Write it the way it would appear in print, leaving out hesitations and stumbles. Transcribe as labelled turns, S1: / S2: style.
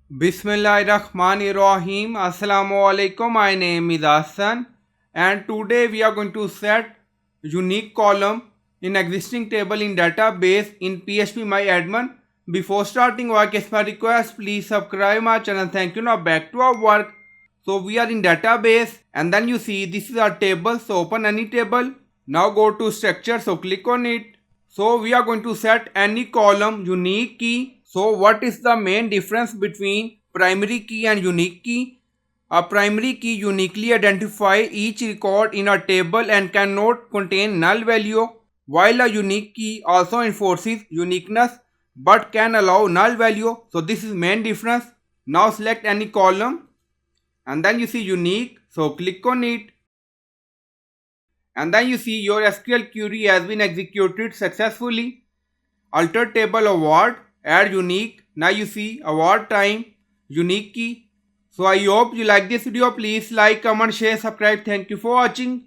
S1: Bismillahirrahmanirrahim. Assalamu alaikum. My name is Hassan, and today we are going to set unique column in existing table in database in PhpMyAdmin. Before starting work, as my request, please subscribe my channel. Thank you. Now back to our work. So we are in database, and then you see this is our table. So open any table. Now go to structure. So click on it. So we are going to set any column unique key. So what is the main difference between primary key and unique key? A primary key uniquely identifies each record in a table and cannot contain null value, while a unique key also enforces uniqueness but can allow null value. So this is main difference. Now select any column and then you see unique. So click on it. And then you see your SQL query has been executed successfully. Alter table award, add unique. Now you see award time, unique key. So I hope you like this video. Please like, comment, share, subscribe. Thank you for watching.